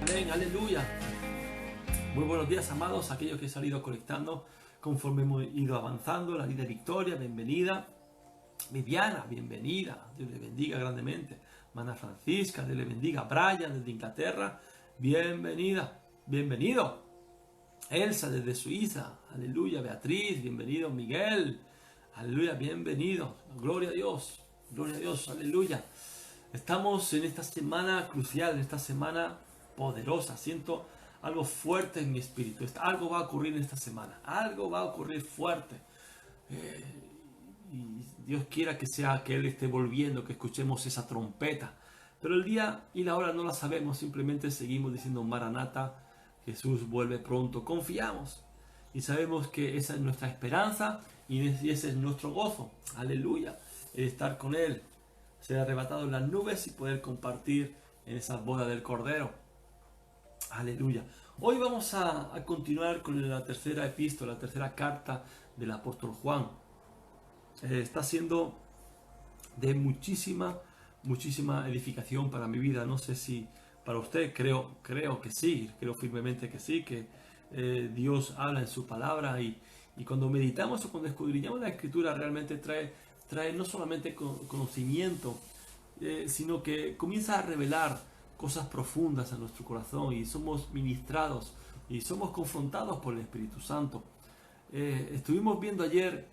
Amén, aleluya. Muy buenos días, amados, aquellos que se han ido conectando conforme hemos ido avanzando. La vida de Victoria, bienvenida. Viviana, bienvenida. Dios le bendiga grandemente. Mana Francisca, Dios le bendiga. Brian, desde Inglaterra, bienvenida. Bienvenido. Elsa, desde Suiza, aleluya. Beatriz, bienvenido. Miguel, aleluya, bienvenido. Gloria a Dios, aleluya. Estamos en esta semana crucial, en esta semana poderosa. Siento algo fuerte en mi espíritu. Algo va a ocurrir en esta semana. Algo va a ocurrir fuerte. Y Dios quiera que sea que Él esté volviendo, que escuchemos esa trompeta. Pero el día y la hora no la sabemos. Simplemente seguimos diciendo Maranata. Jesús vuelve pronto. Confiamos. Y sabemos que esa es nuestra esperanza. Y ese es nuestro gozo. Aleluya. El estar con Él. Ser arrebatado en las nubes y poder compartir en esa boda del Cordero. Aleluya. Hoy vamos a continuar con la tercera epístola, la tercera carta del apóstol Juan. Está siendo de muchísima edificación para mi vida. No sé si para usted, creo que sí, creo firmemente que sí, que Dios habla en su palabra y cuando meditamos o cuando escudriñamos la escritura realmente trae no solamente conocimiento, sino que comienza a revelar cosas profundas a nuestro corazón y somos ministrados y somos confrontados por el Espíritu Santo. Estuvimos viendo ayer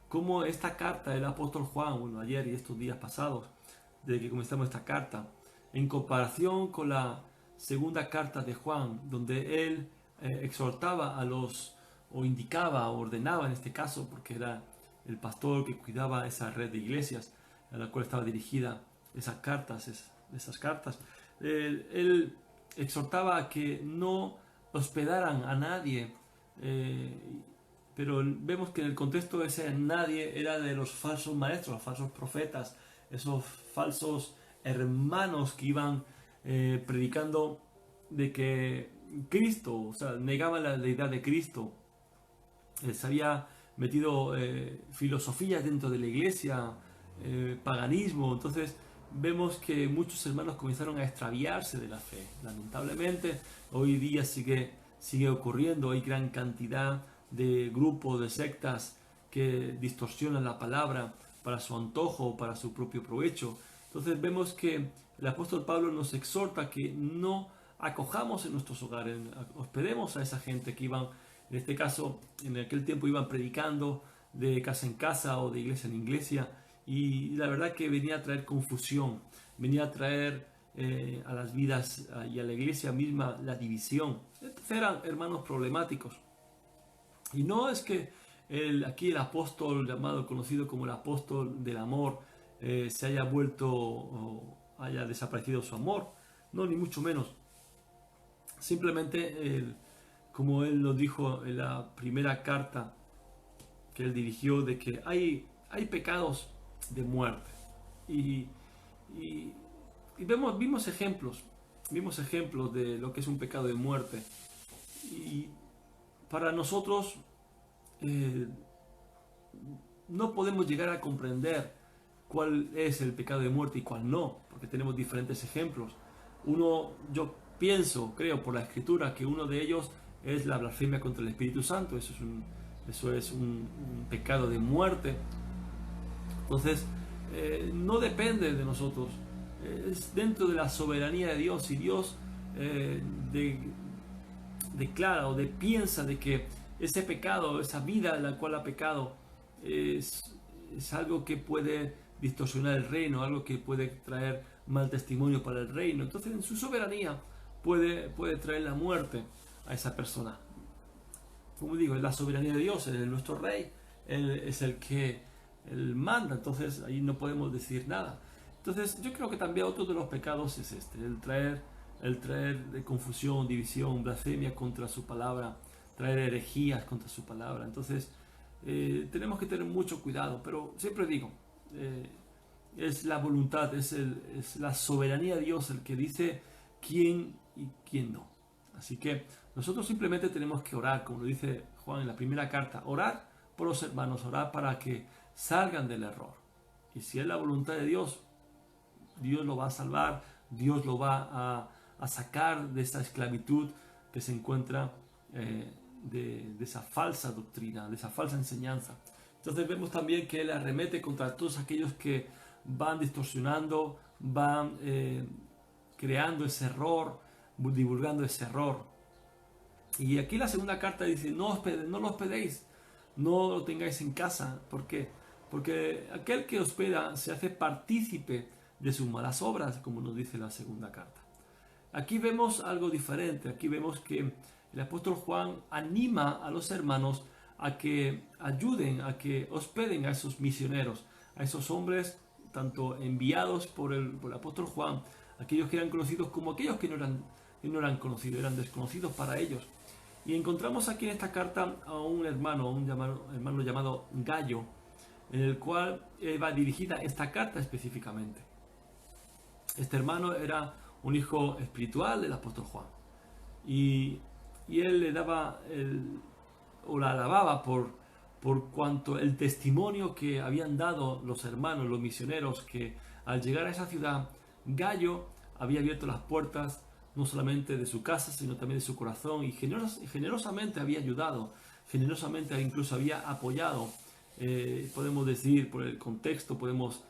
cómo esta carta del apóstol Juan, bueno, ayer y estos días pasados, desde que comenzamos esta carta, en comparación con la segunda carta de Juan, donde él exhortaba a los, o indicaba, o ordenaba en este caso, porque era el pastor que cuidaba esa red de iglesias a la cual estaba dirigida esas cartas. Él exhortaba a que no hospedaran a nadie, pero vemos que en el contexto ese nadie era de los falsos maestros, los falsos profetas, esos falsos hermanos que iban predicando de que Cristo, o sea, negaban la deidad de Cristo. Se había metido filosofías dentro de la iglesia, paganismo. Entonces vemos que muchos hermanos comenzaron a extraviarse de la fe. Lamentablemente hoy día sigue ocurriendo. Hay gran cantidad de grupos, de sectas que distorsionan la palabra para su antojo, para su propio provecho. Entonces vemos que el apóstol Pablo nos exhorta que no acojamos en nuestros hogares, hospedemos a esa gente que iban, en este caso, en aquel tiempo iban predicando de casa en casa o de iglesia en iglesia, y la verdad que venía a traer confusión, venía a traer a las vidas y a la iglesia misma la división. Entonces eran hermanos problemáticos. Y no es que aquí el apóstol llamado, conocido como el apóstol del amor, se haya vuelto o haya desaparecido su amor, no, ni mucho menos. Simplemente como él nos dijo en la primera carta que él dirigió, de que hay pecados de muerte. Y vimos ejemplos de lo que es un pecado de muerte. Y para nosotros no podemos llegar a comprender cuál es el pecado de muerte y cuál no, porque tenemos diferentes ejemplos. Yo creo por la escritura que uno de ellos es la blasfemia contra el Espíritu Santo. Eso es un pecado de muerte. Entonces no depende de nosotros, es dentro de la soberanía de Dios. Y Dios declara o piensa de que ese pecado, esa vida en la cual ha pecado, es algo que puede distorsionar el reino, algo que puede traer mal testimonio para el reino. Entonces en su soberanía puede traer la muerte a esa persona. Como digo, es la soberanía de Dios, Él es nuestro rey, Él es el que Él manda. Entonces ahí no podemos decir nada. Entonces yo creo que también otro de los pecados es el traer de confusión, división, blasfemia contra su palabra, traer herejías contra su palabra. Entonces tenemos que tener mucho cuidado, pero siempre digo, es la voluntad, es la soberanía de Dios el que dice quién y quién no. Así que nosotros simplemente tenemos que orar, como lo dice Juan en la primera carta, orar por los hermanos, orar para que salgan del error. Y si es la voluntad de Dios, Dios lo va a salvar, Dios lo va a sacar de esa esclavitud que se encuentra de esa falsa doctrina, de esa falsa enseñanza. Entonces vemos también que Él arremete contra todos aquellos que van distorsionando, van creando ese error, divulgando ese error. Y aquí la segunda carta dice, no lo hospedéis, no lo tengáis en casa. ¿Por qué? Porque aquel que hospeda se hace partícipe de sus malas obras, como nos dice la segunda carta. Aquí vemos algo diferente, aquí vemos que el apóstol Juan anima a los hermanos a que ayuden, a que hospeden a esos misioneros, a esos hombres tanto enviados por el apóstol Juan, aquellos que eran conocidos como aquellos que no eran conocidos, eran desconocidos para ellos. Y encontramos aquí en esta carta a un hermano llamado Gallo, en el cual va dirigida esta carta específicamente. Este hermano era un hijo espiritual del apóstol Juan. Y él le daba o la alababa por cuanto el testimonio que habían dado los hermanos, los misioneros, que al llegar a esa ciudad, Gallo había abierto las puertas no solamente de su casa, sino también de su corazón, y generosamente había ayudado, generosamente incluso había apoyado. Podemos decir, por el contexto, podemos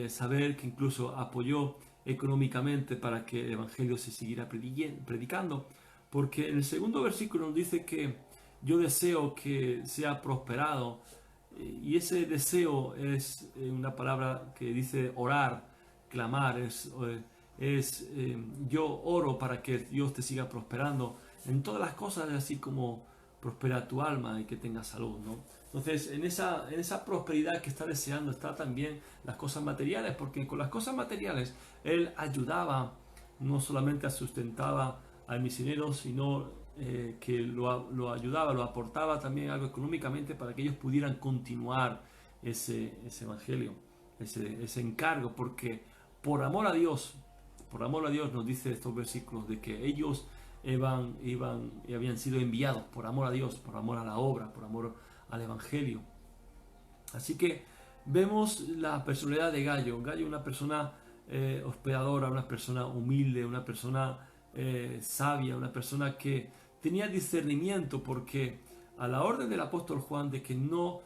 saber que incluso apoyó económicamente para que el Evangelio se siguiera predicando, porque en el segundo versículo nos dice que yo deseo que sea prosperado, y ese deseo es una palabra que dice orar, clamar, yo oro para que Dios te siga prosperando en todas las cosas, así como prospera tu alma y que tengas salud, ¿no? Entonces, en esa prosperidad que está deseando está también las cosas materiales, porque con las cosas materiales Él ayudaba, no solamente sustentaba al misionero, sino que lo ayudaba, lo aportaba también algo económicamente para que ellos pudieran continuar ese evangelio, ese encargo, porque por amor a Dios nos dice estos versículos de que ellos iban y habían sido enviados por amor a Dios, por amor a la obra, por amor al evangelio. Así que vemos la personalidad de Gallo. Gallo, una persona hospedadora, una persona humilde, una persona sabia, una persona que tenía discernimiento, porque a la orden del apóstol Juan de que no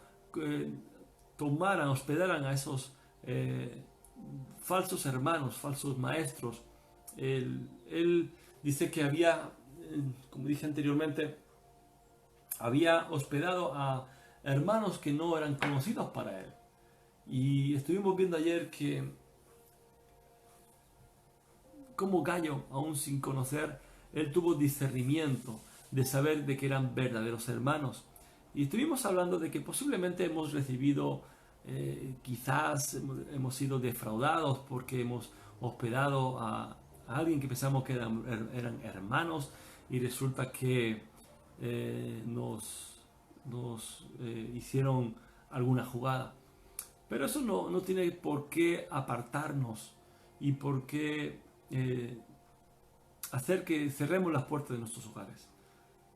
hospedaran a esos falsos hermanos, falsos maestros, él dice que había, como dije anteriormente, había hospedado a hermanos que no eran conocidos para él. Y estuvimos viendo ayer que como Gallo, aún sin conocer, él tuvo discernimiento de saber de que eran verdaderos hermanos. Y estuvimos hablando de que posiblemente hemos recibido, quizás hemos sido defraudados porque hemos hospedado a alguien que pensamos que eran hermanos, y resulta que nos hicieron alguna jugada. Pero eso no tiene por qué apartarnos y por qué hacer que cerremos las puertas de nuestros hogares.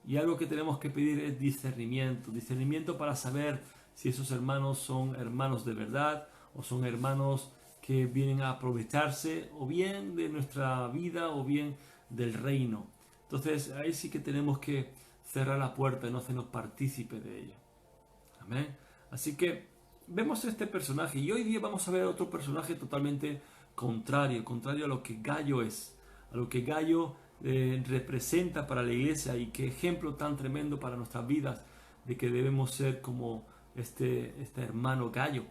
Y algo que tenemos que pedir es discernimiento para saber si esos hermanos son hermanos de verdad o son hermanos que vienen a aprovecharse o bien de nuestra vida o bien del reino. Entonces ahí sí que tenemos que cerrar la puerta y no hacernos partícipe de ella. Amén. Así que vemos este personaje, y hoy día vamos a ver otro personaje totalmente contrario a lo que Gallo es, a lo que Gallo representa para la iglesia, y qué ejemplo tan tremendo para nuestras vidas de que debemos ser como este hermano Gallo.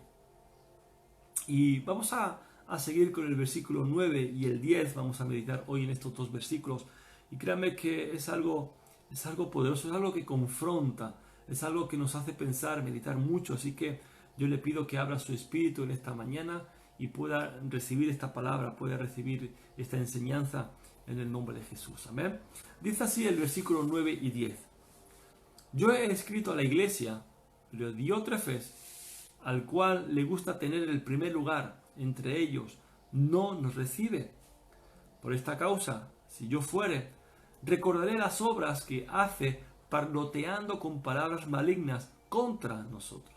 Y vamos a seguir con el versículo 9 y el 10, vamos a meditar hoy en estos dos versículos, y créanme que es algo poderoso, es algo que confronta, es algo que nos hace pensar, meditar mucho. Así que yo le pido que abra su espíritu en esta mañana y pueda recibir esta palabra, pueda recibir esta enseñanza en el nombre de Jesús. Amén. Dice así el versículo 9 y 10. Yo he escrito a la iglesia, de Diótrefes, al cual le gusta tener el primer lugar entre ellos, no nos recibe. Por esta causa, si yo fuere, recordaré las obras que hace parloteando con palabras malignas contra nosotros.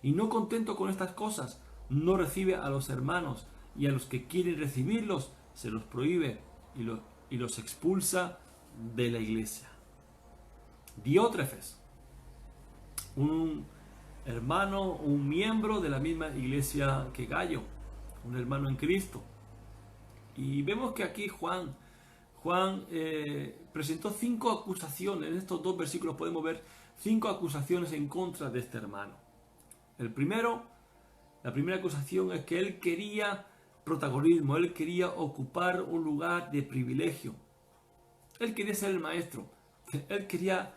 Y no contento con estas cosas, no recibe a los hermanos, y a los que quieren recibirlos se los prohíbe, y los expulsa de la iglesia. Diótrefes, un hermano, un miembro de la misma iglesia que Gayo, un hermano en Cristo. Y vemos que aquí Juan presentó 5 acusaciones. En estos 2 versículos podemos ver 5 acusaciones en contra de este hermano. La primera acusación es que él quería protagonismo, él quería ocupar un lugar de privilegio. Él quería ser el maestro. Él quería,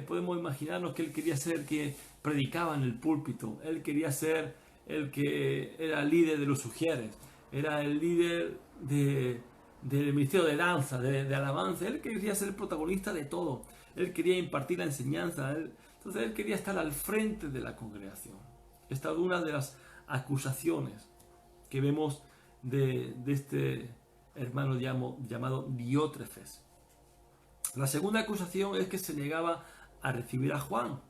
podemos imaginarnos que él quería ser el que predicaba en el púlpito. Él quería ser el que era el líder de los sugieres. Era el líder del ministerio de danza, de alabanza. Él quería ser el protagonista de todo. Él quería impartir la enseñanza. Entonces él quería estar al frente de la congregación. Esta es una de las acusaciones que vemos de este hermano llamado Diótrefes. La segunda acusación es que se negaba a recibir a Juan.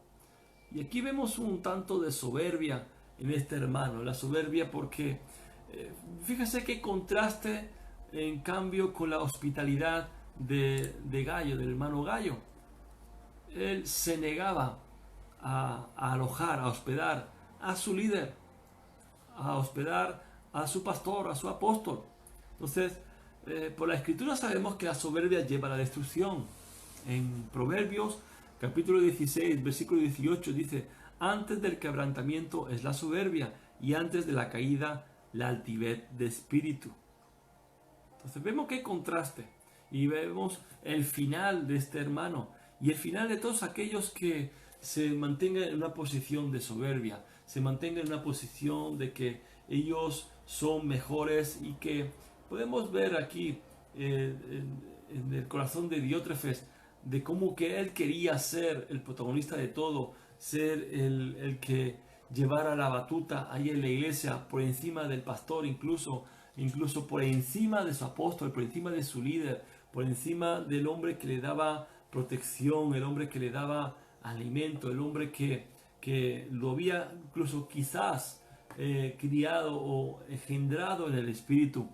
Y aquí vemos un tanto de soberbia en este hermano. La soberbia porque, fíjese qué contraste en cambio con la hospitalidad de Gayo, del hermano Gayo. Él se negaba a alojar, a hospedar a su líder, a hospedar a su pastor, a su apóstol. Entonces, por la escritura sabemos que la soberbia lleva a la destrucción. En Proverbios capítulo 16, versículo 18 dice: antes del quebrantamiento es la soberbia, y antes de la caída la altivez de espíritu. Entonces vemos que hay contraste y vemos el final de este hermano y el final de todos aquellos que se mantengan en una posición de soberbia, se mantengan en una posición de que ellos son mejores, y que podemos ver aquí en el corazón de Diótrefes de cómo que él quería ser el protagonista de todo, ser el que llevara la batuta ahí en la iglesia por encima del pastor, incluso por encima de su apóstol, por encima de su líder, por encima del hombre que le daba protección, el hombre que le daba alimento, el hombre que lo había incluso quizás criado o engendrado en el espíritu.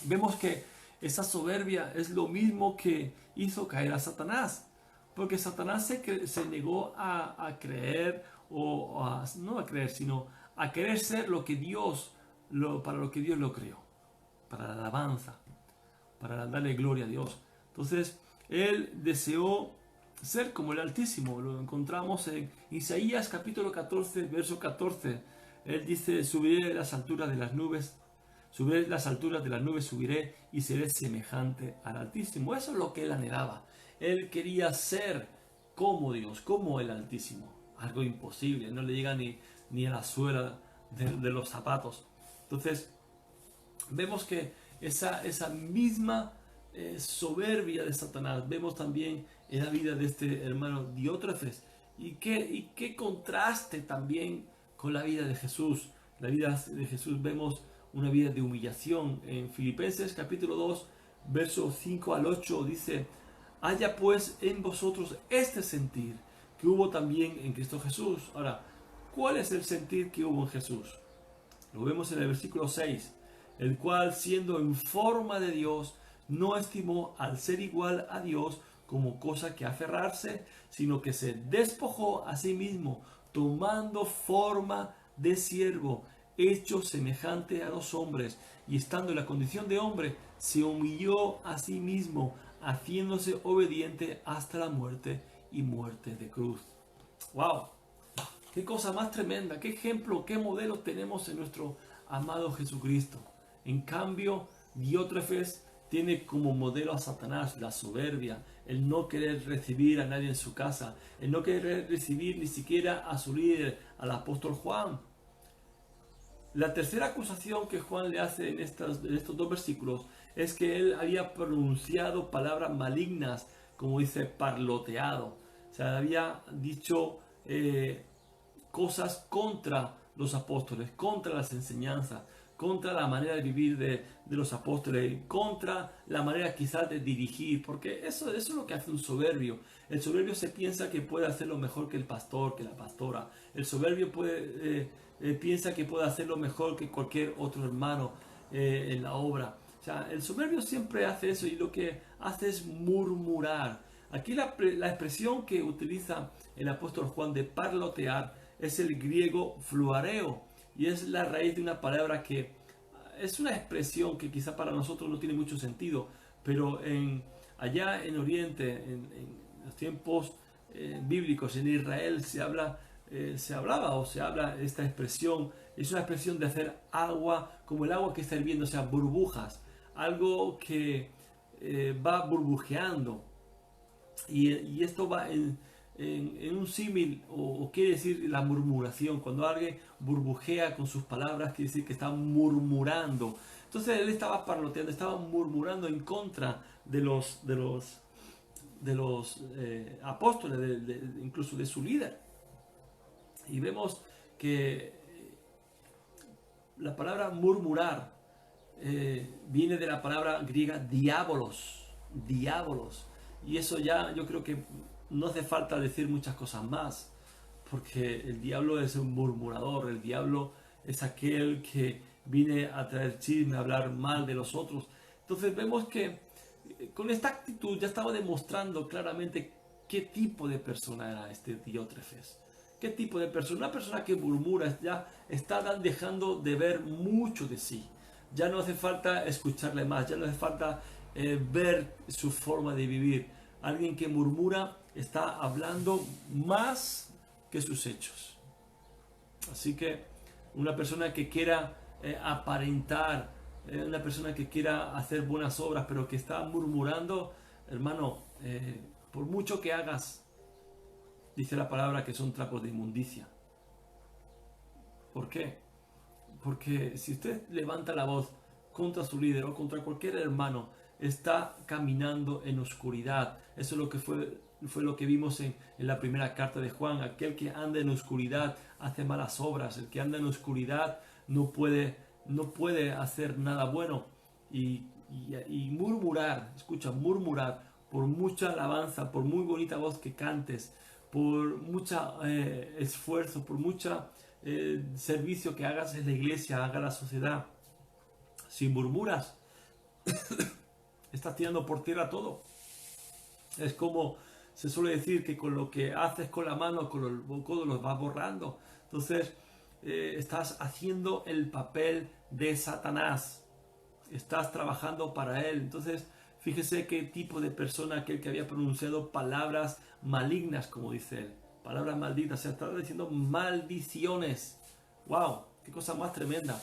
Vemos que esa soberbia es lo mismo que hizo caer a Satanás, porque Satanás se negó a creer, no a creer, sino a querer ser lo que Dios, para lo que Dios lo creó, para la alabanza, para darle gloria a Dios. Entonces, él deseó ser como el Altísimo. Lo encontramos en Isaías capítulo 14, verso 14. Él dice: subiré las alturas de las nubes, subiré las alturas de las nubes, subiré y seré semejante al Altísimo. Eso es lo que él anhelaba. Él quería ser como Dios, como el Altísimo. Algo imposible, no le llega ni a la suela de los zapatos. Entonces, vemos que esa misma soberbia de Satanás vemos también en la vida de este hermano Diótrefes, y qué contraste también con la vida de Jesús. La vida de Jesús vemos una vida de humillación. En Filipenses capítulo 2 versos 5 al 8 dice: haya pues en vosotros este sentir que hubo también en Cristo Jesús. Ahora, ¿cuál es el sentir que hubo en Jesús? Lo vemos en el versículo 6: el cual, siendo en forma de Dios, no estimó al ser igual a Dios como cosa que aferrarse, sino que se despojó a sí mismo, tomando forma de siervo, hecho semejante a los hombres, y estando en la condición de hombre, se humilló a sí mismo, haciéndose obediente hasta la muerte, y muerte de cruz. ¡Wow! ¡Qué cosa más tremenda! ¡Qué ejemplo, qué modelo tenemos en nuestro amado Jesucristo! En cambio, Diótrefes tiene como modelo a Satanás, la soberbia, el no querer recibir a nadie en su casa, el no querer recibir ni siquiera a su líder, al apóstol Juan. La tercera acusación que Juan le hace en estos 2 versículos es que él había pronunciado palabras malignas, como dice, parloteado. O sea, había dicho cosas contra los apóstoles, contra las enseñanzas, contra la manera de vivir de los apóstoles, contra la manera quizás de dirigir, porque eso es lo que hace un soberbio. El soberbio se piensa que puede hacerlo mejor que el pastor, que la pastora. El soberbio piensa que puede hacerlo mejor que cualquier otro hermano en la obra. O sea, el soberbio siempre hace eso y lo que hace es murmurar. Aquí la expresión que utiliza el apóstol Juan de parlotear es el griego fluareo y es la raíz de una palabra que es una expresión que quizá para nosotros no tiene mucho sentido, pero allá en Oriente, en los tiempos bíblicos, en Israel se hablaba o se habla esta expresión. Es una expresión de hacer agua, como el agua que está hirviendo, o sea, burbujas, algo que va burbujeando. Y esto va en un símil, o quiere decir la murmuración. Cuando alguien burbujea con sus palabras, quiere decir que está murmurando. Entonces él estaba parloteando, estaba murmurando en contra de los apóstoles, incluso de su líder. Y vemos que la palabra murmurar viene de la palabra griega diabolos, diabolos. Y eso ya yo creo que no hace falta decir muchas cosas más, porque el diablo es un murmurador, el diablo es aquel que viene a traer chisme, a hablar mal de los otros. Entonces vemos que con esta actitud ya estaba demostrando claramente qué tipo de persona era este Diótrefes. ¿Qué tipo de persona? Una persona que murmura, ya está dejando de ver mucho de sí. Ya no hace falta escucharle más, ya no hace falta ver su forma de vivir. Alguien que murmura está hablando más que sus hechos. Así que una persona que quiera aparentar, una persona que quiera hacer buenas obras, pero que está murmurando, hermano, por mucho que hagas, dice la palabra que son trapos de inmundicia. ¿Por qué? Porque si usted levanta la voz contra su líder o contra cualquier hermano, está caminando en oscuridad. Eso es lo que fue lo que vimos en la primera carta de Juan. Aquel que anda en oscuridad hace malas obras. El que anda en oscuridad no puede hacer nada bueno. Y murmurar, escucha, murmurar, por mucha alabanza, por muy bonita voz que cantes, por mucho esfuerzo, por mucha servicio que hagas en la iglesia, haga la sociedad. Si murmuras, estás tirando por tierra todo. Es como se suele decir que con lo que haces con la mano, con el codo, los vas borrando. Entonces, estás haciendo el papel de Satanás. Estás trabajando para él. Entonces, fíjese qué tipo de persona aquel que había pronunciado palabras malignas, como dice él. Palabras malditas. Se estaba diciendo maldiciones. ¡Wow! ¡Qué cosa más tremenda!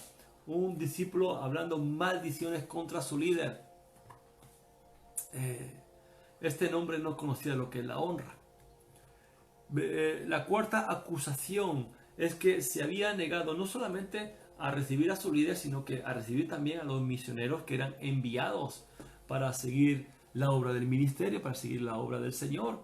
Un discípulo hablando maldiciones contra su líder. Este hombre no conocía lo que es la honra. La cuarta acusación es que se había negado no solamente a recibir a su líder, sino que a recibir también a los misioneros que eran enviados para seguir la obra del ministerio, para seguir la obra del Señor,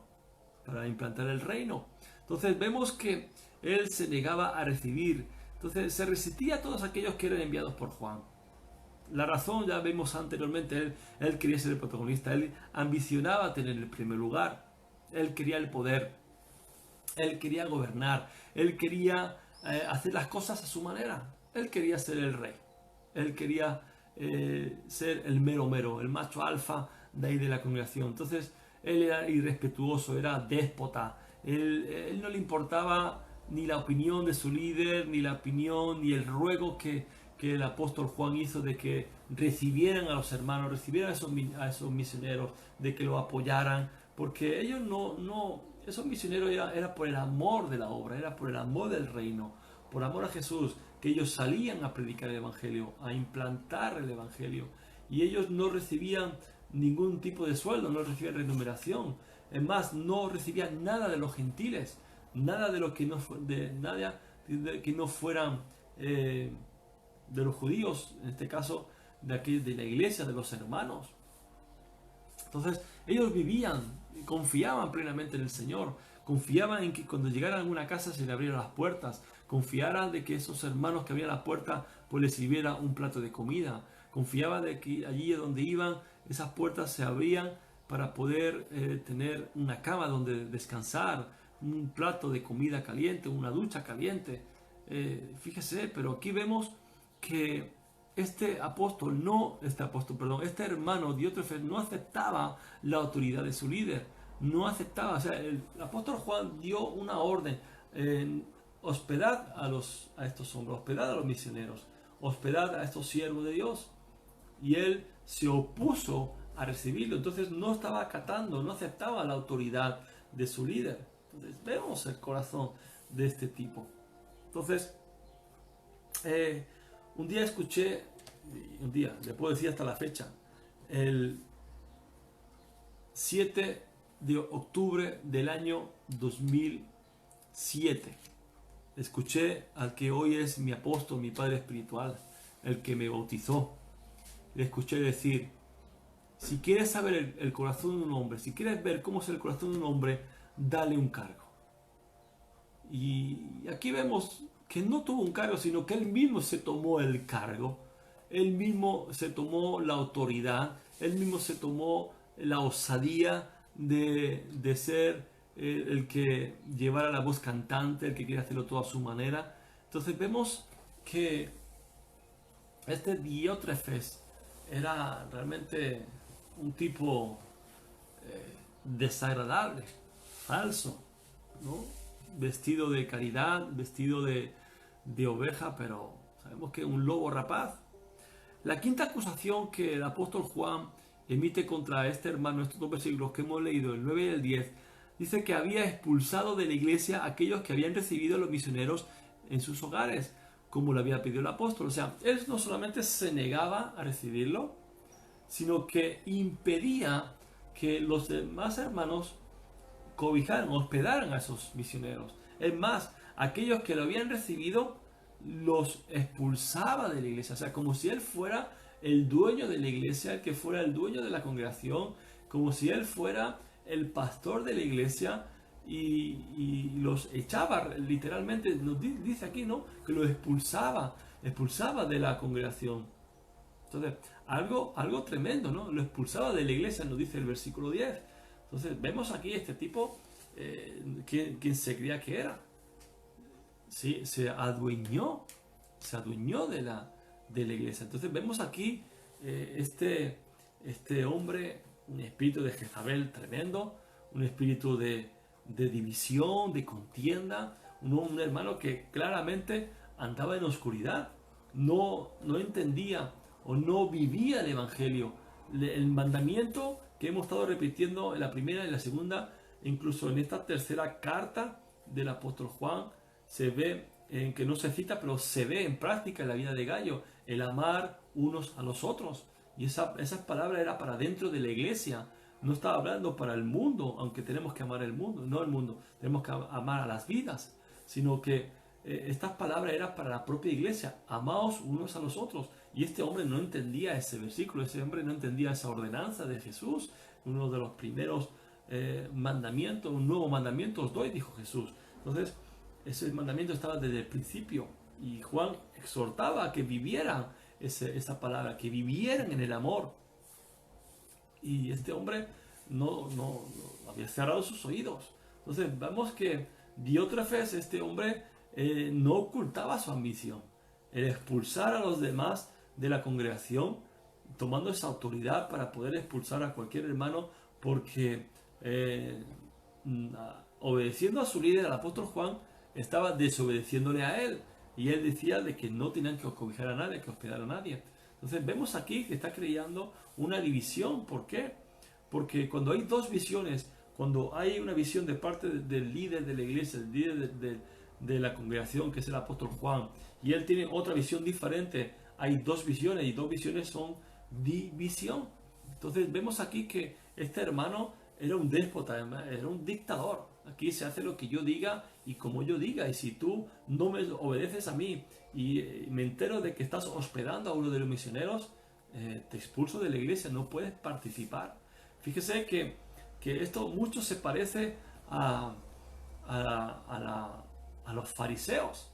para implantar el reino. Entonces vemos que él se negaba a recibir. Entonces se resistía a todos aquellos que eran enviados por Juan. La razón ya vemos anteriormente, él quería ser el protagonista, él ambicionaba tener el primer lugar, él quería el poder, él quería gobernar, él quería hacer las cosas a su manera, él quería ser el rey, él quería ser el mero, el macho alfa de ahí de la congregación. Entonces él era irrespetuoso, era déspota, él no le importaba ni la opinión de su líder, ni la opinión, ni el ruego que el apóstol Juan hizo de que recibieran a los hermanos, recibieran a esos misioneros, de que lo apoyaran, porque ellos esos misioneros era por el amor de la obra, era por el amor del reino, por amor a Jesús, que ellos salían a predicar el Evangelio, a implantar el Evangelio, y ellos no recibían ningún tipo de sueldo, no recibían remuneración, es más, no recibían nada de los gentiles, nada de lo que que no fueran de los judíos, en este caso de la iglesia, de los hermanos. Entonces ellos vivían, confiaban plenamente en el Señor, confiaban en que cuando llegaran a alguna casa se le abrieran las puertas, confiaban de que esos hermanos que abrían las puertas pues les sirviera un plato de comida, confiaban de que allí donde iban esas puertas se abrían para poder tener una cama donde descansar, un plato de comida caliente, una ducha caliente. Fíjese, pero aquí vemos que este hermano Diótrefes no aceptaba la autoridad de su líder, no aceptaba, o sea, el apóstol Juan dio una orden, hospedad a estos hombres, hospedad a los misioneros, hospedad a estos siervos de Dios, y él se opuso a recibirlo, entonces no estaba acatando, no aceptaba la autoridad de su líder. Entonces vemos el corazón de este tipo. Entonces, un día escuché, le puedo decir hasta la fecha, el 7 de octubre del año 2007, escuché al que hoy es mi apóstol, mi padre espiritual, el que me bautizó. Le escuché decir: si quieres saber el corazón de un hombre, si quieres ver cómo es el corazón de un hombre, dale un cargo. Y aquí vemos que no tuvo un cargo, sino que él mismo se tomó el cargo, él mismo se tomó la autoridad, él mismo se tomó la osadía de ser el que llevara la voz cantante, el que quiere hacerlo todo a su manera. Entonces vemos que este Diótrefes era realmente un tipo desagradable, falso, ¿no? Vestido de caridad, vestido de oveja, pero sabemos que es un lobo rapaz. La quinta acusación que el apóstol Juan emite contra este hermano, estos dos versículos que hemos leído, el 9 y el 10, dice que había expulsado de la iglesia a aquellos que habían recibido a los misioneros en sus hogares, como lo había pedido el apóstol. O sea, él no solamente se negaba a recibirlo, sino que impedía que los demás hermanos cobijaran, hospedaran a esos misioneros. Es más, aquellos que lo habían recibido los expulsaba de la iglesia. O sea, como si él fuera el dueño de la iglesia, el que fuera el dueño de la congregación, como si él fuera el pastor de la iglesia, y los echaba literalmente, nos dice aquí, ¿no? Que los expulsaba de la congregación. Entonces, algo tremendo, ¿no? Lo expulsaba de la iglesia, nos dice el versículo 10. Entonces, vemos aquí este tipo, quien se creía que era. Sí, se adueñó de la iglesia. Entonces, vemos aquí este hombre, un espíritu de Jezabel tremendo, un espíritu de división, de contienda, un hermano que claramente andaba en oscuridad, no entendía o no vivía el evangelio, el mandamiento que hemos estado repitiendo en la primera y la segunda, incluso en esta tercera carta del apóstol Juan, se ve en que no se cita, pero se ve en práctica en la vida de Gallo, el amar unos a los otros. Y esa palabra era para dentro de la iglesia, no estaba hablando para el mundo, aunque tenemos que amar el mundo, no el mundo, tenemos que amar a las vidas, sino que estas palabras eran para la propia iglesia, amaos unos a los otros. Y este hombre no entendía ese versículo, ese hombre no entendía esa ordenanza de Jesús, uno de los primeros mandamientos, un nuevo mandamiento os doy, dijo Jesús. Entonces, ese mandamiento estaba desde el principio, y Juan exhortaba a que vivieran esa palabra, que vivieran en el amor. Y este hombre no había cerrado sus oídos. Entonces vemos que Diótrefes, este hombre, no ocultaba su ambición, el expulsar a los demás de la congregación, tomando esa autoridad para poder expulsar a cualquier hermano, porque obedeciendo a su líder, al apóstol Juan, estaba desobedeciéndole a él, y él decía de que no tenían que cobijar a nadie, que hospedar a nadie. Entonces vemos aquí que está creando una división. ¿Por qué? Porque cuando hay dos visiones, cuando hay una visión de parte del líder de la iglesia, del líder de la congregación, que es el apóstol Juan, y él tiene otra visión diferente, hay dos visiones, y dos visiones son división. Entonces vemos aquí que este hermano era un déspota, era un dictador. Aquí se hace lo que yo diga y como yo diga, y si tú no me obedeces a mí y me entero de que estás hospedando a uno de los misioneros, te expulso de la iglesia, no puedes participar. Fíjese que esto mucho se parece a los fariseos.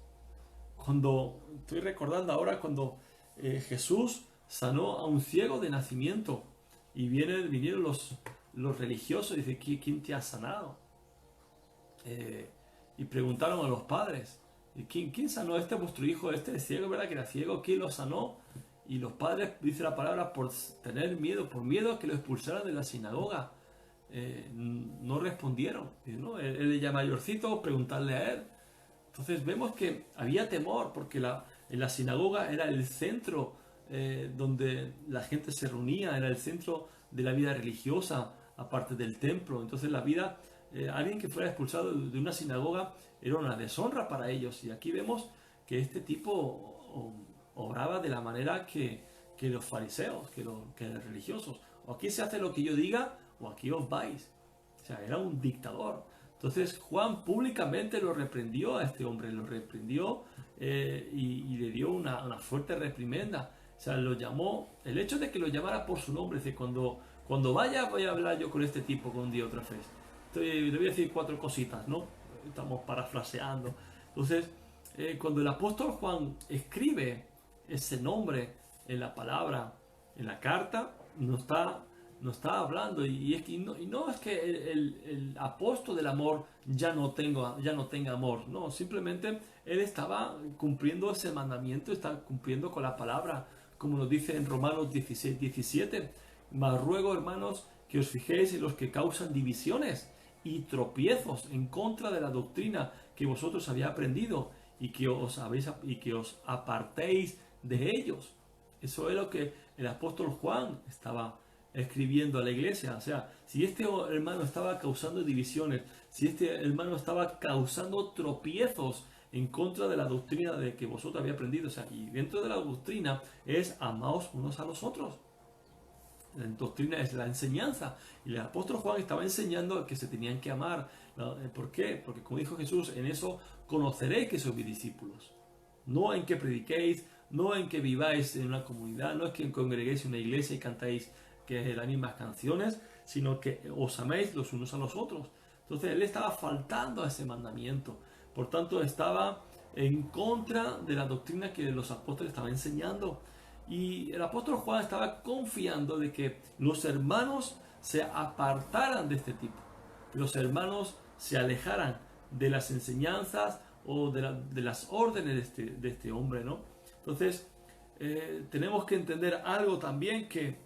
Cuando estoy recordando ahora cuando Jesús sanó a un ciego de nacimiento, y vinieron los religiosos y dicen: ¿quién te ha sanado? Y preguntaron a los padres: ¿quién sanó? Vuestro hijo, este es ciego, ¿verdad que era ciego? ¿Quién lo sanó? Y los padres, dice la palabra, por tener miedo, por miedo a que lo expulsaran de la sinagoga, no respondieron. ¿No? Él ya mayorcito, preguntarle a él. Entonces vemos que había temor porque en la sinagoga era el centro donde la gente se reunía, era el centro de la vida religiosa, aparte del templo. Entonces la vida, alguien que fuera expulsado de una sinagoga era una deshonra para ellos. Y aquí vemos que este tipo obraba de la manera que los fariseos, que los religiosos. O aquí se hace lo que yo diga, o aquí os vais. O sea, era un dictador. Entonces Juan públicamente lo reprendió a este hombre, lo reprendió y le dio una fuerte reprimenda. O sea, lo llamó, el hecho de que lo llamara por su nombre, dice, cuando vaya voy a hablar yo con este tipo con un día otra vez. Le voy a decir 4 cositas, ¿no? Estamos parafraseando. Entonces, cuando el apóstol Juan escribe ese nombre en la palabra, en la carta, no está hablando y no es que el apóstol del amor ya no tenga amor, no, simplemente él estaba cumpliendo ese mandamiento, está cumpliendo con la palabra, como nos dice en Romanos 16:17. Mas ruego, hermanos, que os fijéis en los que causan divisiones y tropiezos en contra de la doctrina que vosotros habéis aprendido y que os apartéis de ellos. Eso es lo que el apóstol Juan estaba escribiendo a la iglesia. O sea, si este hermano estaba causando divisiones, si este hermano estaba causando tropiezos en contra de la doctrina de que vosotros habéis aprendido, o sea, y dentro de la doctrina es amaos unos a los otros. La doctrina es la enseñanza. Y el apóstol Juan estaba enseñando que se tenían que amar. ¿Por qué? Porque como dijo Jesús, en eso conoceréis que sois mis discípulos. No en que prediquéis, no en que viváis en una comunidad, no es que congreguéis en una iglesia y cantáis que las mismas canciones, sino que os améis los unos a los otros. Entonces él estaba faltando a ese mandamiento. Por tanto, estaba en contra de la doctrina que los apóstoles estaban enseñando. Y el apóstol Juan estaba confiando de que los hermanos se apartaran de este tipo, que los hermanos se alejaran de las enseñanzas o de las órdenes de este hombre, ¿no? Entonces, tenemos que entender algo también, que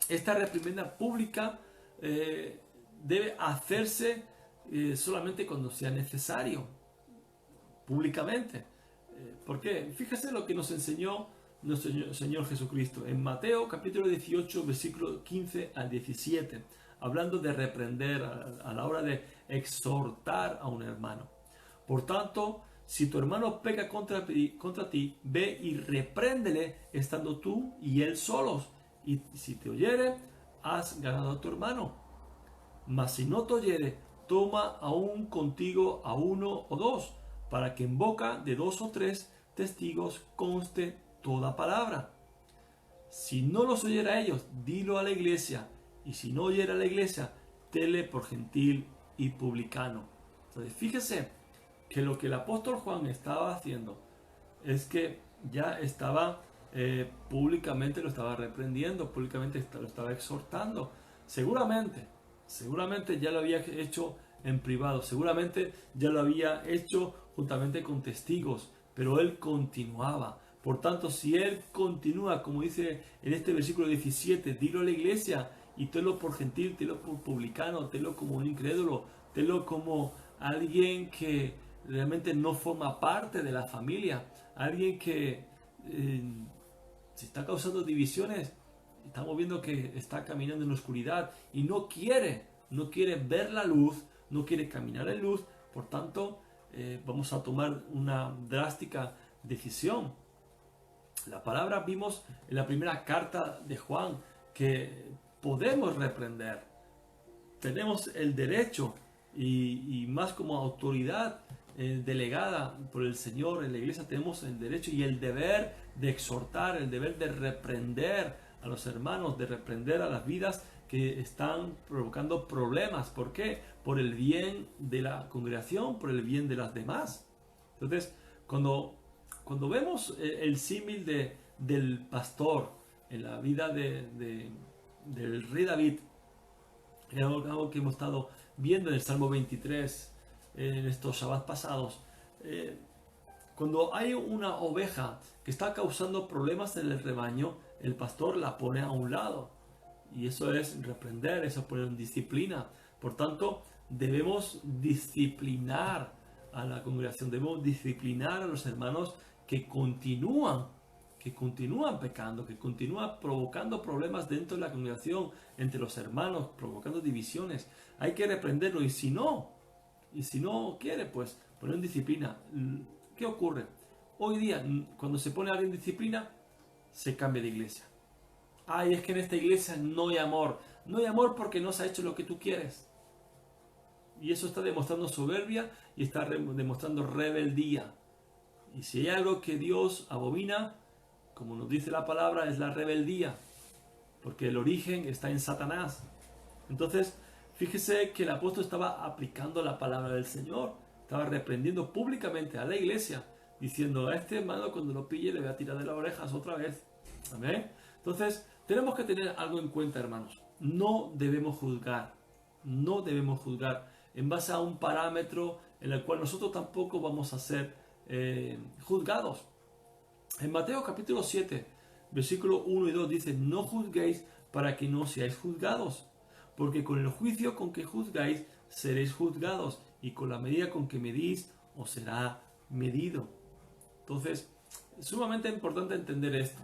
esta reprimenda pública debe hacerse solamente cuando sea necesario, públicamente. ¿Por qué? Fíjese lo que nos enseñó nuestro Señor Jesucristo en Mateo capítulo 18, versículo 15 al 17, hablando de reprender a la hora de exhortar a un hermano. Por tanto, si tu hermano peca contra ti, ve y repréndele estando tú y él solos. Y si te oyere, has ganado a tu hermano. Mas si no te oyere, toma aún contigo a 1 o 2, para que en boca de 2 o 3 testigos conste toda palabra. Si no los oyera a ellos, dilo a la iglesia. Y si no oyera a la iglesia, tenle por gentil y publicano. Entonces, fíjese que lo que el apóstol Juan estaba haciendo es que ya estaba públicamente lo estaba reprendiendo, públicamente lo estaba exhortando. Seguramente ya lo había hecho en privado, seguramente ya lo había hecho juntamente con testigos, pero él continuaba. Por tanto, si él continúa, como dice en este versículo 17, dilo a la iglesia y tenlo por gentil, tenlo por publicano, tenlo como un incrédulo, tenlo como alguien que realmente no forma parte de la familia, alguien que se está causando divisiones, estamos viendo que está caminando en la oscuridad y no quiere ver la luz, no quiere caminar en luz. Por tanto, vamos a tomar una drástica decisión. La palabra vimos en la primera carta de Juan que podemos reprender, tenemos el derecho y más como autoridad delegada por el Señor en la iglesia, tenemos el derecho y el deber de exhortar, el deber de reprender a los hermanos, de reprender a las vidas que están provocando problemas. ¿Por qué? Por el bien de la congregación, por el bien de las demás. Entonces, cuando vemos el símil del pastor en la vida del rey David, es algo que hemos estado viendo en el Salmo 23 en estos Shabbat pasados, Cuando hay una oveja que está causando problemas en el rebaño, el pastor la pone a un lado. Y eso es reprender, eso es poner en disciplina. Por tanto, debemos disciplinar a la congregación, debemos disciplinar a los hermanos que continúan pecando, que continúan provocando problemas dentro de la congregación, entre los hermanos, provocando divisiones. Hay que reprenderlo y si no quiere, pues poner en disciplina. ¿Qué ocurre? Hoy día, cuando se pone a alguien en disciplina, se cambia de iglesia. Ay, es que en esta iglesia no hay amor. No hay amor porque no se ha hecho lo que tú quieres. Y eso está demostrando soberbia y está demostrando rebeldía. Y si hay algo que Dios abomina, como nos dice la palabra, es la rebeldía. Porque el origen está en Satanás. Entonces, fíjese que el apóstol estaba aplicando la palabra del Señor. Estaba reprendiendo públicamente a la iglesia, diciendo: a este hermano cuando lo pille le voy a tirar de las orejas otra vez. Amén. Entonces, tenemos que tener algo en cuenta, hermanos. No debemos juzgar en base a un parámetro en el cual nosotros tampoco vamos a ser juzgados. En Mateo capítulo 7, versículo 1 y 2 dice: no juzguéis para que no seáis juzgados, porque con el juicio con que juzgáis seréis juzgados, y con la medida con que medís os será medido. Entonces, es sumamente importante entender esto,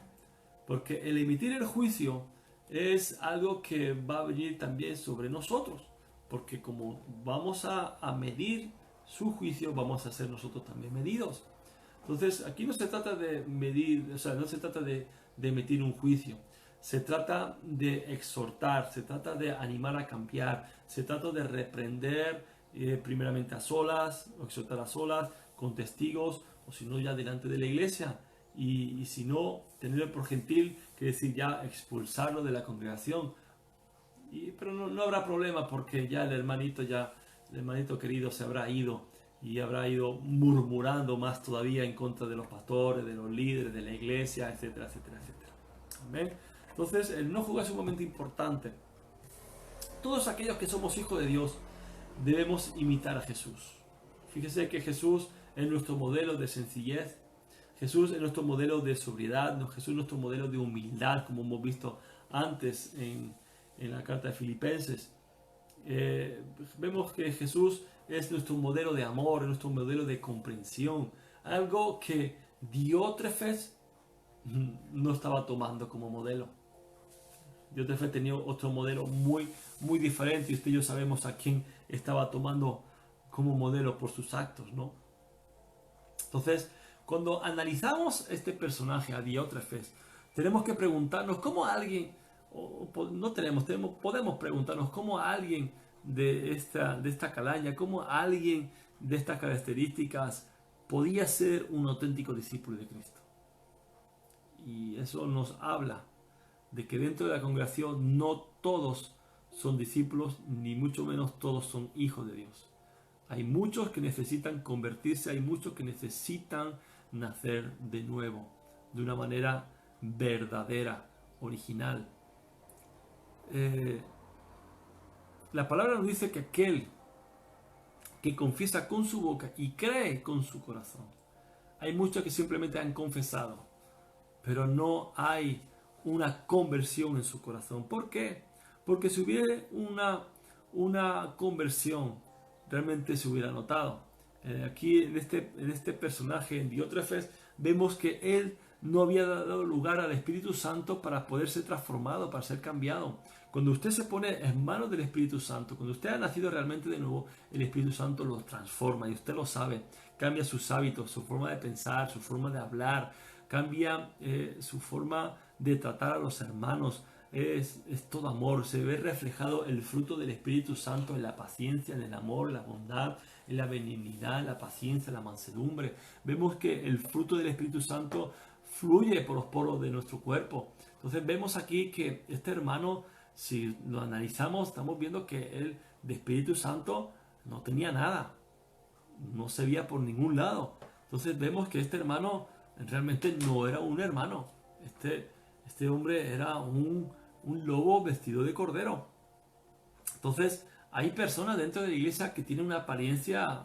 porque el emitir el juicio es algo que va a venir también sobre nosotros, porque como vamos a medir su juicio, vamos a ser nosotros también medidos. Entonces, aquí no se trata de medir, o sea, no se trata de emitir un juicio. Se trata de exhortar, se trata de animar a cambiar, se trata de reprender primeramente a solas, o exhortar a solas, con testigos, o si no ya delante de la iglesia. Y si no, tenerlo por gentil, que decir ya expulsarlo de la congregación. Pero no habrá problema porque ya el hermanito querido se habrá ido y habrá ido murmurando más todavía en contra de los pastores, de los líderes, de la iglesia, etcétera, etcétera, etcétera. Amén. Entonces, el no juzgar es un momento importante. Todos aquellos que somos hijos de Dios debemos imitar a Jesús. Fíjese que Jesús es nuestro modelo de sencillez. Jesús es nuestro modelo de sobriedad. Jesús es nuestro modelo de humildad, como hemos visto antes en la carta de Filipenses. Vemos que Jesús es nuestro modelo de amor, nuestro modelo de comprensión. Algo que Diótrefes no estaba tomando como modelo. Diótrefes tenía otro modelo muy diferente, y usted y yo sabemos a quién estaba tomando como modelo por sus actos, ¿no? Entonces, cuando analizamos este personaje, a Diótrefes, tenemos que preguntarnos cómo alguien, podemos preguntarnos cómo alguien de esta calaña, cómo alguien de estas características podía ser un auténtico discípulo de Cristo. Y eso nos habla de que dentro de la congregación no todos son discípulos, ni mucho menos todos son hijos de Dios. Hay muchos que necesitan convertirse, hay muchos que necesitan nacer de nuevo, de una manera verdadera, original. La palabra nos dice que aquel que confiesa con su boca y cree con su corazón. Hay muchos que simplemente han confesado, pero no hay una conversión en su corazón. ¿Por qué? Porque si hubiera una conversión, realmente se hubiera notado. Aquí en este personaje, en Diótrefes, vemos que él no había dado lugar al Espíritu Santo para poder ser transformado, para ser cambiado. Cuando usted se pone en manos del Espíritu Santo, cuando usted ha nacido realmente de nuevo, el Espíritu Santo lo transforma, y usted lo sabe. Cambia sus hábitos, su forma de pensar, su forma de hablar, cambia su forma de tratar a los hermanos. Es todo amor. Se ve reflejado el fruto del Espíritu Santo en la paciencia, en el amor, en la bondad, en la benignidad, en la paciencia, en la mansedumbre. Vemos que el fruto del Espíritu Santo fluye por los poros de nuestro cuerpo. Entonces vemos aquí que este hermano, si lo analizamos, estamos viendo que él de Espíritu Santo no tenía nada, no se veía por ningún lado. Entonces vemos que este hermano realmente no era un hermano. Este hombre era un lobo vestido de cordero. Entonces Hay personas dentro de la iglesia que tienen una apariencia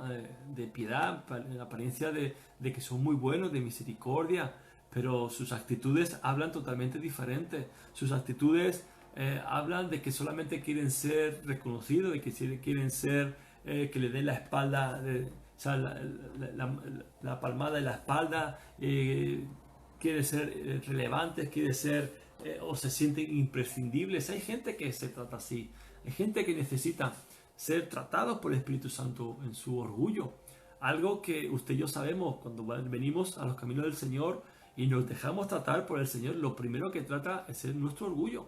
de piedad, una apariencia de que son muy buenos, de misericordia, pero sus actitudes hablan totalmente diferente. Sus actitudes hablan de que solamente quieren ser reconocidos, de que quieren ser, que le den la espalda, o sea, la palmada de la espalda, quiere ser relevantes, quiere ser o se sienten imprescindibles. Hay gente que se trata así. Hay gente que necesita ser tratados por el Espíritu Santo en su orgullo. Algo que usted y yo sabemos cuando venimos a los caminos del Señor y nos dejamos tratar por el Señor, lo primero que trata es nuestro orgullo.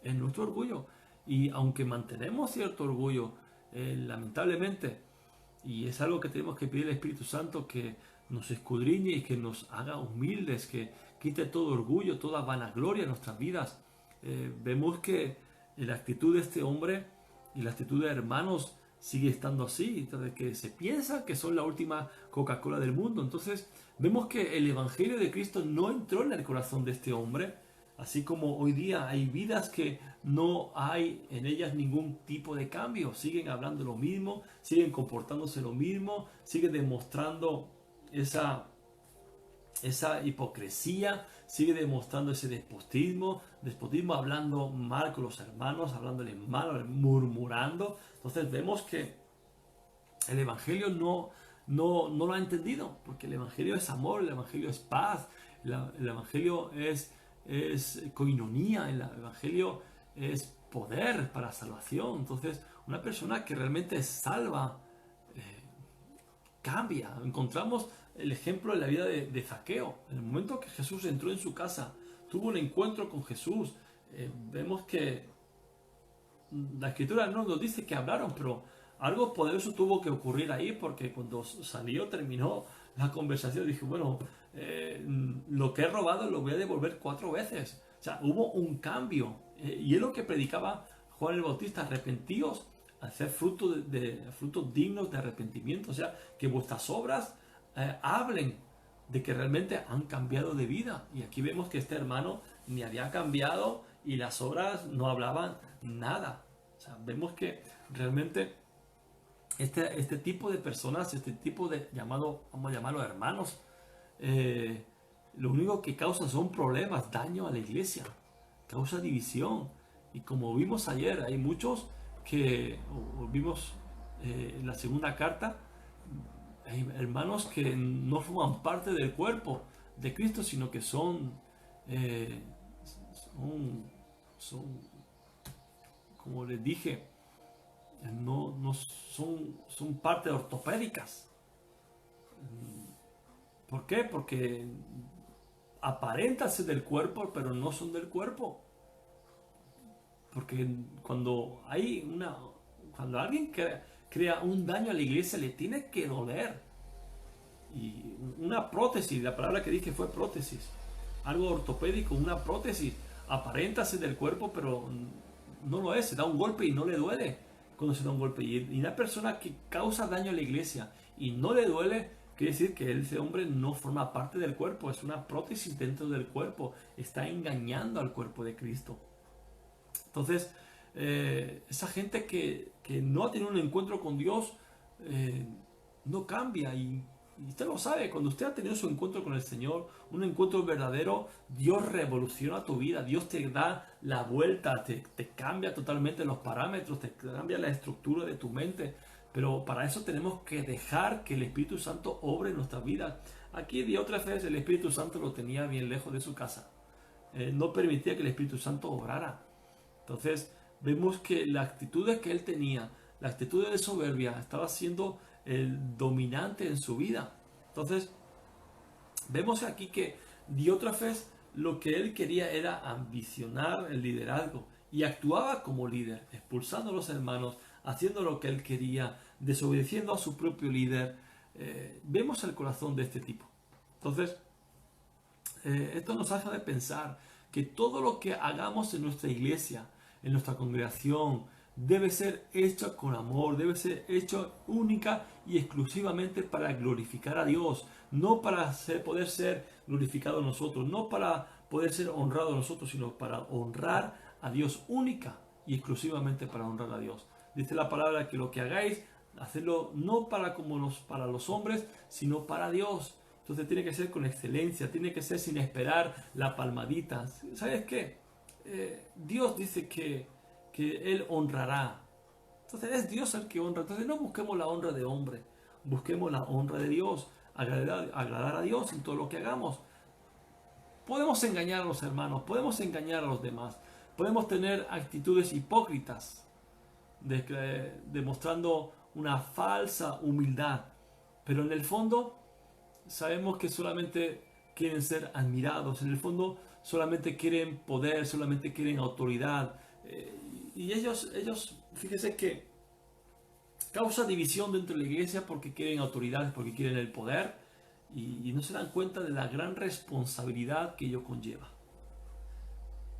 Es nuestro orgullo. Y aunque mantenemos cierto orgullo, lamentablemente, y es algo que tenemos que pedir al Espíritu Santo que nos escudriñe y que nos haga humildes, que quite todo orgullo, toda vanagloria en nuestras vidas. Vemos que la actitud de este hombre y la actitud de hermanos sigue estando así, que se piensa que son la última Coca-Cola del mundo. Entonces vemos que el Evangelio de Cristo no entró en el corazón de este hombre, así como hoy día hay vidas que no hay en ellas ningún tipo de cambio, siguen hablando lo mismo, siguen comportándose lo mismo, siguen demostrando esa hipocresía, sigue demostrando ese despotismo, hablando mal con los hermanos, hablándoles mal, murmurando. Entonces vemos que el Evangelio no lo ha entendido, porque el Evangelio es amor, el Evangelio es paz, el Evangelio es coinonía, el Evangelio es poder para salvación. Entonces una persona que realmente es salva cambia. Encontramos el ejemplo en la vida de Zaqueo. En el momento que Jesús entró en su casa, tuvo un encuentro con Jesús. Vemos que la Escritura no nos dice que hablaron, pero algo poderoso tuvo que ocurrir ahí, porque cuando terminó la conversación, dije, bueno, lo que he robado lo voy a devolver 4 veces. O sea, hubo un cambio. Y es lo que predicaba Juan el Bautista: arrepentíos, hacer frutos dignos de arrepentimiento. O sea, que vuestras obras hablen de que realmente han cambiado de vida. Y aquí vemos que este hermano ni había cambiado y las obras no hablaban nada. O sea, vemos que realmente este tipo de personas, este tipo de vamos a llamarlo hermanos, lo único que causa son problemas, daño a la iglesia, causa división. Y como vimos ayer, hay muchos que, o vimos en la segunda carta, hay hermanos que no forman parte del cuerpo de Cristo, sino que son, como les dije, no son partes ortopédicas. ¿Por qué? Porque aparentan ser del cuerpo, pero no son del cuerpo. Porque cuando alguien crea un daño a la iglesia, le tiene que doler. Y una prótesis, la palabra que dije fue prótesis, algo ortopédico, una prótesis, aparenta ser del cuerpo, pero no lo es. Se da un golpe y no le duele cuando se da un golpe. Y una persona que causa daño a la iglesia y no le duele, quiere decir que ese hombre no forma parte del cuerpo, es una prótesis dentro del cuerpo, está engañando al cuerpo de Cristo. Entonces, esa gente que no ha tenido un encuentro con Dios, no cambia. Y usted lo sabe, cuando usted ha tenido su encuentro con el Señor, un encuentro verdadero, Dios revoluciona tu vida, Dios te da la vuelta, te cambia totalmente los parámetros, te cambia la estructura de tu mente. Pero para eso tenemos que dejar que el Espíritu Santo obre en nuestra vida. Aquí Diótrefes, el Espíritu Santo lo tenía bien lejos de su casa. No permitía que el Espíritu Santo obrara. Entonces vemos que la actitud que él tenía, la actitud de soberbia, estaba siendo el dominante en su vida. Entonces vemos aquí que Diótrefes, lo que él quería era ambicionar el liderazgo y actuaba como líder, expulsando a los hermanos, haciendo lo que él quería, desobedeciendo a su propio líder. Vemos el corazón de este tipo. Entonces esto nos hace de pensar que todo lo que hagamos en nuestra iglesia, en nuestra congregación, debe ser hecho con amor, debe ser hecho única y exclusivamente para glorificar a Dios, no para poder ser glorificados nosotros, no para poder ser honrados nosotros, sino para honrar a Dios, única y exclusivamente para honrar a Dios. Dice la palabra que lo que hagáis, hacerlo no para los hombres, sino para Dios. Entonces tiene que ser con excelencia, tiene que ser sin esperar la palmadita. ¿Sabes qué? Dios dice que Él honrará. Entonces es Dios el que honra. Entonces no busquemos la honra de hombre, busquemos la honra de Dios, agradar a Dios en todo lo que hagamos. Podemos engañar a los hermanos, podemos engañar a los demás, podemos tener actitudes hipócritas, demostrando una falsa humildad, pero en el fondo sabemos que solamente quieren ser admirados, en el fondo solamente quieren poder, solamente quieren autoridad. Y ellos, fíjense que causa división dentro de la iglesia porque quieren autoridades, porque quieren el poder y no se dan cuenta de la gran responsabilidad que ello conlleva.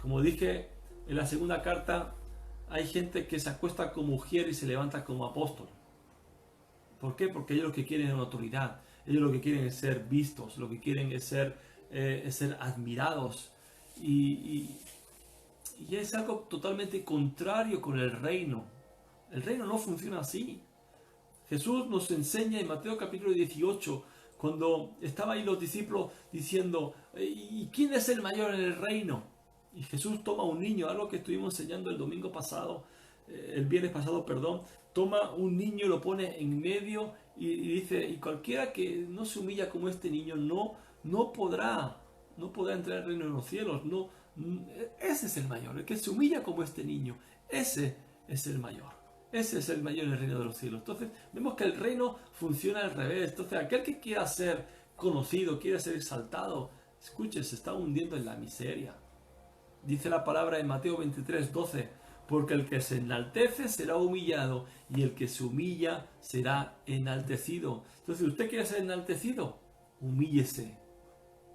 Como dije en la segunda carta, hay gente que se acuesta como mujer y se levanta como apóstol. ¿Por qué? Porque ellos lo que quieren es autoridad, ellos lo que quieren es ser vistos, lo que quieren es ser admirados. Y es algo totalmente contrario con el reino. El reino no funciona así. Jesús nos enseña en Mateo capítulo 18, cuando estaban ahí los discípulos diciendo, ¿y quién es el mayor en el reino? Y Jesús toma un niño, algo que estuvimos enseñando el viernes pasado, toma un niño y lo pone en medio y dice, y cualquiera que no se humilla como este niño no podrá entrar al reino de los cielos. Ese es el mayor, el que se humilla como este niño, ese es el mayor. Ese es el mayor en el reino de los cielos. Entonces vemos que el reino funciona al revés. Entonces aquel que quiera ser conocido, quiera ser exaltado, escuche, se está hundiendo en la miseria. Dice la palabra en Mateo 23:12, porque el que se enaltece será humillado y el que se humilla será enaltecido. Entonces, ¿usted quiere ser enaltecido? Humíllese.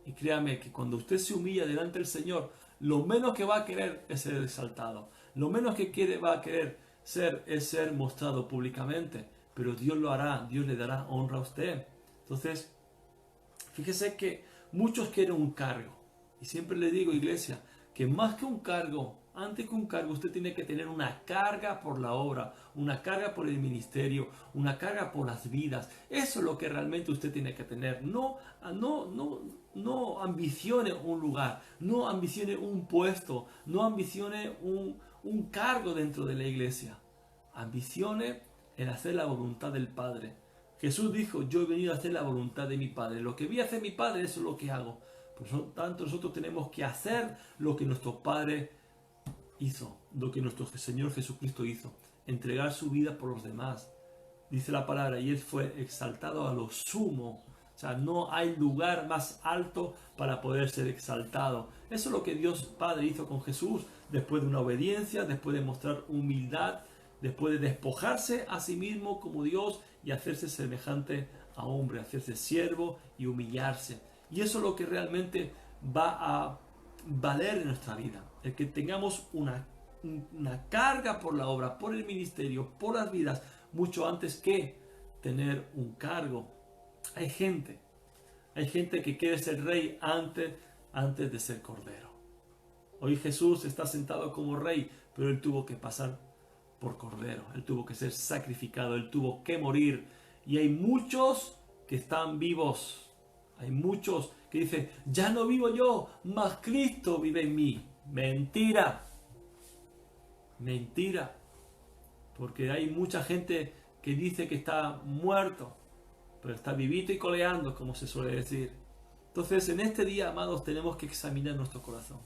Y créame que cuando usted se humilla delante del Señor, lo menos que va a querer es ser exaltado. Lo menos que va a querer es ser mostrado públicamente. Pero Dios lo hará, Dios le dará honra a usted. Entonces, fíjese que muchos quieren un cargo. Y siempre le digo, iglesia, que más que un cargo, antes que un cargo, usted tiene que tener una carga por la obra, una carga por el ministerio, una carga por las vidas. Eso es lo que realmente usted tiene que tener. No ambicione un lugar, no ambicione un puesto, no ambicione un cargo dentro de la iglesia. Ambicione en hacer la voluntad del Padre. Jesús dijo, yo he venido a hacer la voluntad de mi Padre. Lo que vi hacer mi Padre, eso es lo que hago. Por lo tanto, nosotros tenemos que hacer lo que nuestro Padre hizo, lo que nuestro Señor Jesucristo hizo, entregar su vida por los demás. Dice la palabra, y Él fue exaltado a lo sumo. O sea, no hay lugar más alto para poder ser exaltado. Eso es lo que Dios Padre hizo con Jesús, después de una obediencia, después de mostrar humildad, después de despojarse a sí mismo como Dios y hacerse semejante a hombre, hacerse siervo y humillarse. Y eso es lo que realmente va a valer en nuestra vida. El que tengamos una carga por la obra, por el ministerio, por las vidas, mucho antes que tener un cargo. Hay gente que quiere ser rey antes de ser cordero. Hoy Jesús está sentado como rey, pero Él tuvo que pasar por cordero. Él tuvo que ser sacrificado, Él tuvo que morir. Y hay muchos que están vivos. Hay muchos que dicen, ya no vivo yo, mas Cristo vive en mí. Mentira. Mentira. Porque hay mucha gente que dice que está muerto, pero está vivito y coleando, como se suele decir. Entonces, en este día, amados, tenemos que examinar nuestro corazón.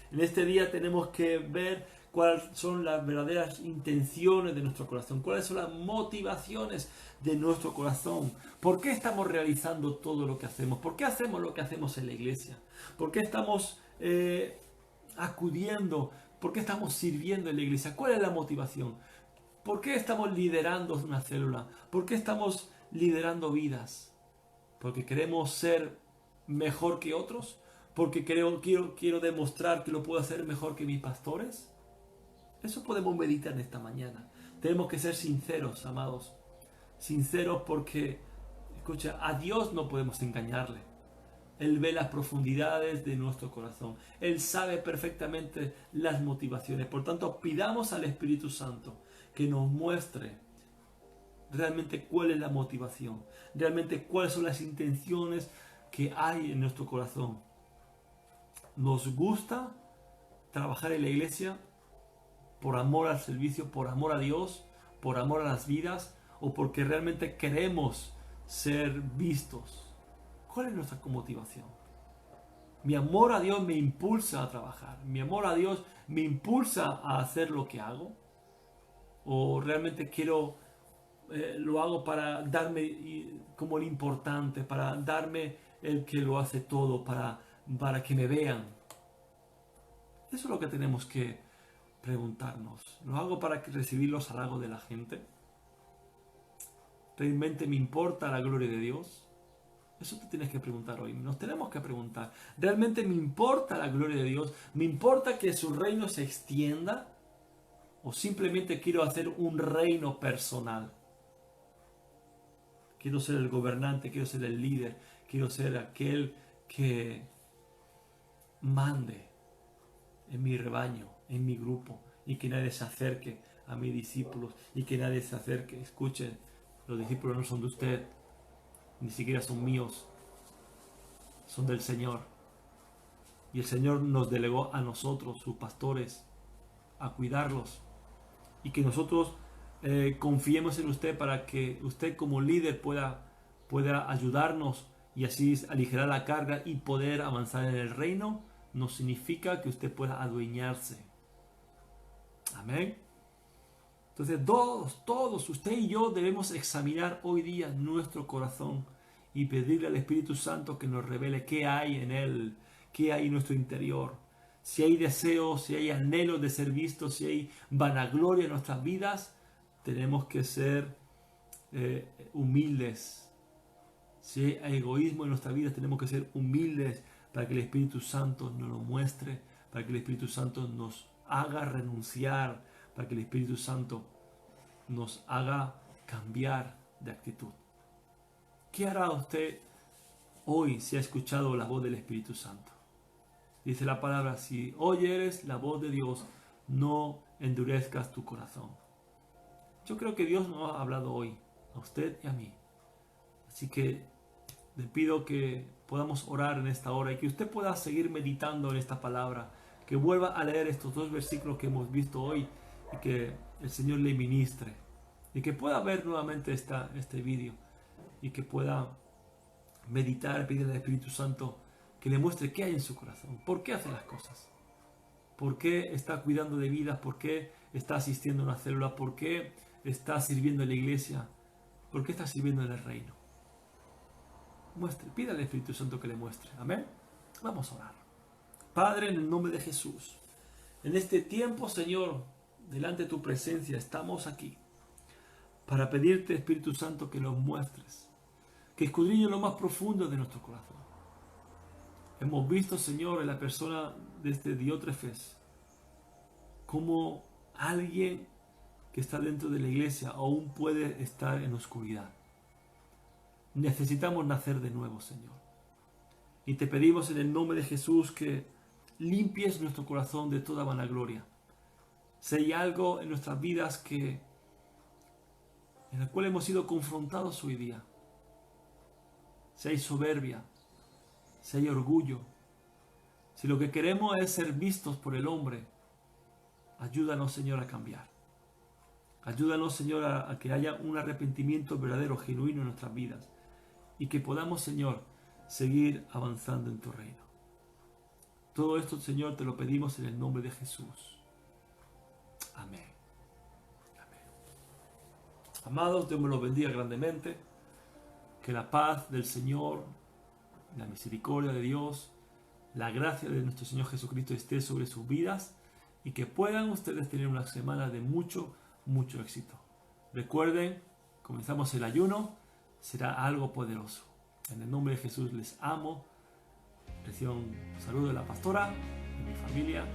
En este día tenemos que ver cuáles son las verdaderas intenciones de nuestro corazón, cuáles son las motivaciones de nuestro corazón. ¿Por qué estamos realizando todo lo que hacemos? ¿Por qué hacemos lo que hacemos en la iglesia? ¿Por qué estamos acudiendo? ¿Por qué estamos sirviendo en la iglesia? ¿Cuál es la motivación? ¿Por qué estamos liderando una célula? ¿Por qué estamos liderando vidas? ¿Porque queremos ser mejor que otros? ¿Porque quiero demostrar que lo puedo hacer mejor que mis pastores? Eso podemos meditar en esta mañana. Tenemos que ser sinceros, amados. Sinceros porque, escucha, a Dios no podemos engañarle. Él ve las profundidades de nuestro corazón. Él sabe perfectamente las motivaciones. Por tanto, pidamos al Espíritu Santo que nos muestre realmente cuál es la motivación, realmente cuáles son las intenciones que hay en nuestro corazón. ¿Nos gusta trabajar en la iglesia por amor al servicio, por amor a Dios, por amor a las vidas, o porque realmente queremos ser vistos? ¿Cuál es nuestra motivación? Mi amor a Dios me impulsa a trabajar, mi amor a Dios me impulsa a hacer lo que hago, o realmente lo hago para darme como el importante, para darme el que lo hace todo, para que me vean. Eso es lo que tenemos que preguntarnos. ¿Lo hago para recibir los halagos de la gente? ¿Realmente me importa la gloria de Dios? Eso te tienes que preguntar hoy. Nos tenemos que preguntar. ¿Realmente me importa la gloria de Dios? ¿Me importa que su reino se extienda? ¿O simplemente quiero hacer un reino personal? Quiero ser el gobernante, quiero ser el líder, quiero ser aquel que mande en mi rebaño, en mi grupo, y que nadie se acerque a mis discípulos, y que nadie se acerque. Escuchen, los discípulos no son de usted, ni siquiera son míos, son del Señor. Y el Señor nos delegó a nosotros, sus pastores, a cuidarlos, y que nosotros confiemos en usted para que usted como líder pueda ayudarnos y así aligerar la carga y poder avanzar en el reino. No significa que usted pueda adueñarse. Amén. Entonces todos, usted y yo debemos examinar hoy día nuestro corazón y pedirle al Espíritu Santo que nos revele qué hay en él, qué hay en nuestro interior. Si hay deseos, si hay anhelos de ser vistos, si hay vanagloria en nuestras vidas, tenemos que ser humildes. Si hay egoísmo en nuestras vidas, tenemos que ser humildes para que el Espíritu Santo nos lo muestre, para que el Espíritu Santo nos haga renunciar, para que el Espíritu Santo nos haga cambiar de actitud. ¿Qué hará usted hoy si ha escuchado la voz del Espíritu Santo? Dice la palabra, si oyeres la voz de Dios, no endurezcas tu corazón. Yo creo que Dios nos ha hablado hoy, a usted y a mí. Así que le pido que podamos orar en esta hora y que usted pueda seguir meditando en esta palabra, que vuelva a leer estos 2 versículos que hemos visto hoy y que el Señor le ministre. Y que pueda ver nuevamente este vídeo y que pueda meditar, pedirle al Espíritu Santo que le muestre qué hay en su corazón, por qué hace las cosas, por qué está cuidando de vidas, por qué está asistiendo a una célula, por qué está sirviendo en la iglesia, por qué está sirviendo en el reino. Pídale al Espíritu Santo que le muestre. Amén. Vamos a orar. Padre, en el nombre de Jesús, en este tiempo, Señor, delante de tu presencia, estamos aquí para pedirte, Espíritu Santo, que nos muestres, que escudriñes lo más profundo de nuestro corazón. Hemos visto, Señor, en la persona de este Diótrefes, como alguien que está dentro de la iglesia aún puede estar en oscuridad. Necesitamos nacer de nuevo, Señor. Y te pedimos en el nombre de Jesús que limpies nuestro corazón de toda vanagloria. Si hay algo en nuestras vidas en el cual hemos sido confrontados hoy día, si hay soberbia, si hay orgullo, si lo que queremos es ser vistos por el hombre, ayúdanos, Señor, a cambiar. Ayúdanos, Señor, a que haya un arrepentimiento verdadero, genuino en nuestras vidas y que podamos, Señor, seguir avanzando en tu reino. Todo esto, Señor, te lo pedimos en el nombre de Jesús. Amén. Amén. Amados, Dios me los bendiga grandemente. Que la paz del Señor, la misericordia de Dios, la gracia de nuestro Señor Jesucristo esté sobre sus vidas y que puedan ustedes tener una semana de mucho éxito. Recuerden, comenzamos el ayuno, será algo poderoso. En el nombre de Jesús les amo. Reciban un saludo de la pastora, de mi familia.